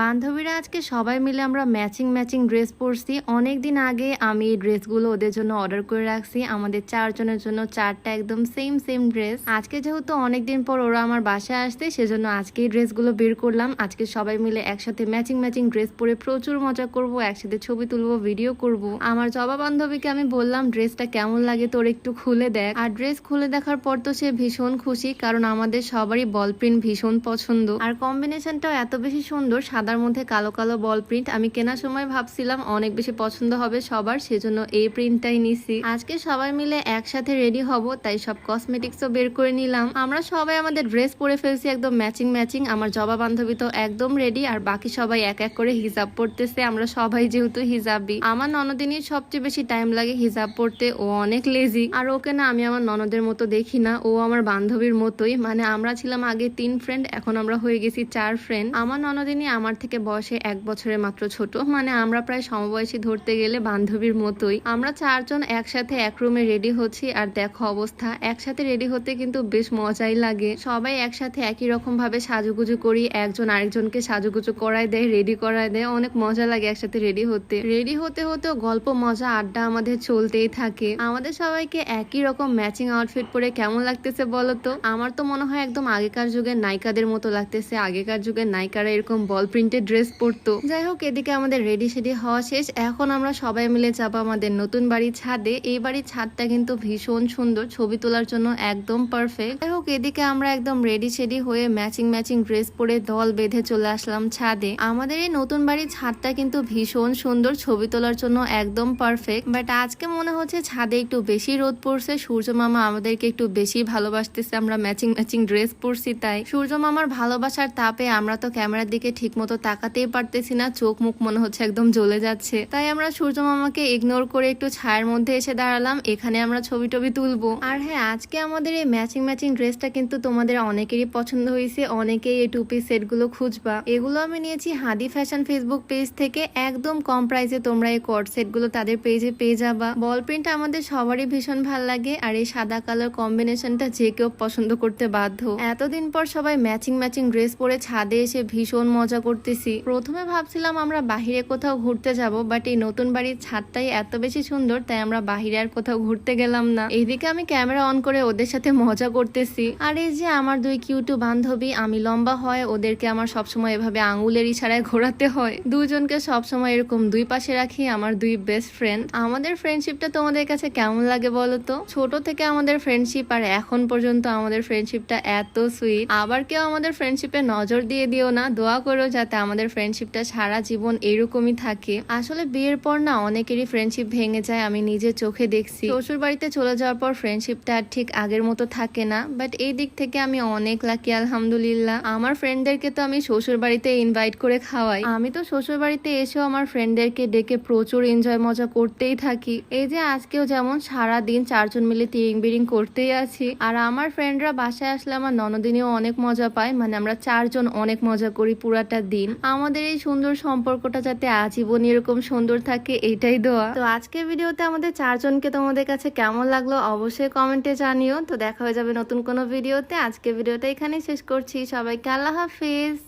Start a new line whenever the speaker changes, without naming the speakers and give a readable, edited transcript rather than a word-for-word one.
বান্ধবীরা আজকে সবাই মিলে আমরা ম্যাচিং ম্যাচিং ড্রেস পরছি। অনেকদিন আগে আমি এই ড্রেসগুলো ওদের জন্য অর্ডার করে রাখছি, আমাদের চারজনের জন্য চারটা একদম সেম সেম ড্রেস। আজকে যেহেতু অনেকদিন পর ওরা আমার বাসায় আসতে, সেজন্য আজকে এই ড্রেসগুলো বের করলাম। আজকে সবাই মিলে একসাথে ম্যাচিং ম্যাচিং ড্রেস পরে প্রচুর মজা করব, একসাথে ছবি তুলবো, ভিডিও করব। আমার জবা বান্ধবীকে আমি বললাম ড্রেসটা কেমন লাগে তোর একটু খুলে দেখ। আর ড্রেস খুলে দেখার পর তো সে ভীষণ খুশি, কারণ আমাদের সবারই বল প্রিন্ট ভীষণ পছন্দ। আর কম্বিনেশনটাও এত বেশি সুন্দর, সাদার মধ্যে কালো কালো বল প্রিন্ট। আমি কেনার সময় ভাবছিলাম অনেক বেশি পছন্দ হবে সবার, সেজন্য এই প্রিন্টটাই নিছি। আজকে সবাই মিলে একসাথে রেডি হব, তাই সব কসমেটিক্সও বের করে নিলাম। আমরা সবাই আমাদের ড্রেস পরে ফেলছি একদম ম্যাচিং ম্যাচিং। আমার জবা বান্ধবী তো একদম রেডি, আর বাকি সবাই এক এক করে হিজাব পড়তেছে। আমরা সবাই যেহেতু হিজাবি, আমার ননদিনীর সবচেয়ে বেশি টাইম লাগে হিজাব পড়তে, ও অনেক লেজি। আর ওকে না আমি আমার ননদের মতো দেখি না, ও আমার বান্ধবীর মতোই। মানে আমরা ছিলাম আগে 3 ফ্রেন্ড, এখন আমরা হয়ে গেছি 4 ফ্রেন্ড। আমার ননদিনী আমার থেকে বয়সে 1 বছরের মাত্র ছোট, মানে আমরা প্রায় সমবয়সী ধরতে গেলে, বান্ধবীর মতোই। আমরা 4 জন একসাথে এক রুমে রেডি হচ্ছি, আর দেখো অবস্থা। একসাথে রেডি হতে কিন্তু বেশ মজাই লাগে। সবাই একসাথে একই রকম ভাবে সাজুগুজু করি, একজন আরেকজনকে সাজুগুজু করায় দেয়, রেডি করায় দেয়। অনেক মজা লাগে একসাথে রেডি হতে। রেডি হতে হতেও গল্প মজা আড্ডা আমাদের চলতেই থাকে। আমাদের সবাইকে একই রকম ম্যাচিং আউটফিট পরে কেমন লাগতেছে বলো তো? আমার তো মনে হয় একদম আগেকার যুগের নায়িকাদের মতো লাগতেছে। আগেকার যুগের নায়িকারা এরকম বল প্রিন্টেড ড্রেস পরতো। যাই হোক, এদিকে আমাদের রেডি সেডি হওয়া শেষ। এখন আমরা সবাই মিলে যাবো আমাদের নতুন বাড়ির ছাদে। এই বাড়ির ছাদটা কিন্তু ভীষণ সুন্দর, ছবি তোলার জন্য একদম পারফেক্ট। যাই হোক, এদিকে আমরা একদম রেডি সেডি হয়ে ম্যাচিং ম্যাচিং ড্রেস পরে দল বেঁধে চলে আসলাম ছাদে। আমাদের এই নতুন বাড়ির ছাদটা কিন্তু ভীষণ সুন্দর, ছবি তোলার জন্য একদম পারফেক্ট। বাট আজকে মনে হচ্ছে ছাদে একটু বেশি রোদ পড়ছে, সূর্য মামা আমাদেরকে একটু বেশি ভালোবাসতেছে। আমরা ম্যাচিং ম্যাচিং ড্রেস পরছি তাই। সূর্য মামার ভালোবাসার তাপে আমরা তো ক্যামেরার দিকে ঠিক মতো তাকাতেই পারতেছি না, চোখ মুখ মনে হচ্ছে একদম জ্বলে যাচ্ছে। তাই আমরা সূর্য মামাকে ইগনোর করে একটু ছায়ের মধ্যে এসে দাঁড়ালাম, এখানে আমরা ছবি টবি তুলবো। আর হ্যাঁ, আজকে আমাদের এই ম্যাচিং ম্যাচিং ড্রেসটা কিন্তু তোমাদের অনেকেরই পছন্দ হয়েছে, অনেকেই এই 2 পিস সেট গুলো খুঁজবা। এগুলো আমি নিয়েছি হাদি ফ্যাশন ফেসবুক পেজ থেকে, একদম কম প্রাইসে তোমরা এই কট সেট গুলো তাদের পেজে পেয়ে যাবা। বল প্রিন্ট আমাদের সবারই ভীষণ ভাল লাগে, আর এই সাদা কালার কম্বিনেশনটা যে কেউ পছন্দ করতে বাধ্য। এতদিন পর সবাই ম্যাচিং ম্যাচিং ড্রেস পরে ছাদে এসে ভীষণ মজা করতেছি। প্রথমে ভাবছিলাম আমরা বাহিরে কোথাও ঘুরতে যাব, বাট এই নতুন বাড়ির ছাদটাই এত বেশি সুন্দর, তাই আমরা বাহিরে আর কোথাও ঘুরতে গেলাম না। এইদিকে আমি ক্যামেরা অন করে ওদের সাথে মজা করতেছি। আর এই যে আমার 2 কিউটু বান্ধবী, আমি লম্বা হয় ওদেরকে আমার সবসময় এভাবে আঙুলের ইশারায় ঘোরাতে হয়। দুজনকে সবসময় এরকম 2 পাশে রাখি, আমার 2 বেস্ট ফ্রেন্ড। আমাদের ফ্রেন্ডশিপটা তোমাদের কাছে কেমন লাগে বলো তো? ছোট থেকে আমাদের ফ্রেন্ডশিপ, আর এখন পর্যন্ত আমাদের ফ্রেন্ডশিপটা এত সুইট। আবার কেউ আমাদের ফ্রেন্ডশিপে নজর দিয়ে দিও না, দোয়া করো যাতে আমাদের ফ্রেন্ডশিপটা সারা জীবন এরকমই থাকে। আসলে বিয়ের পর না অনেকেরই ফ্রেন্ডশিপ ভেঙে যায়, আমি নিজের চোখে দেখছি। শ্বশুর বাড়িতে চলে যাওয়ার পর ফ্রেন্ডশিপটা আর ঠিক আগের মতো থাকে না, বাট এই দিক থেকে আমি অনেক লাকি আলহামদুলিল্লাহ। আমার ফ্রেন্ডদেরকে তো আমি শ্বশুর বাড়িতে ইনভাইট করে খাওয়াই। আমি তো শ্বশুর বাড়িতে এসেও আমার ফ্রেন্ডদেরকে ডেকে প্রচুর এনজয় মজা করতেই থাকি। এই যে আজকেও যেমন সারা দিন 4 জন মিলে তিরিং বিরিং করতেই আছি। আর আমার ফ্রেন্ডরা বাসায় আসলে আমার ননদিনীও অনেক মজা পায়, মানে আমরা 4 জন অনেক মজা করি পুরাটা দিন। আমাদের এই সুন্দর সম্পর্কটা যাতে আজীবন এরকম সুন্দর থাকে, এটাই দোয়া। তো আজকের ভিডিওতে আমাদের 4 জনকে তোমাদের কাছে কেমন লাগলো অবশ্যই কমেন্টে জানিও। তো দেখা হয়ে যাবে নতুন কোনো ভিডিওতে। আজকের ভিডিওটা এখানেই শেষ করছি, সবাইকে আল্লাহ হাফিজ।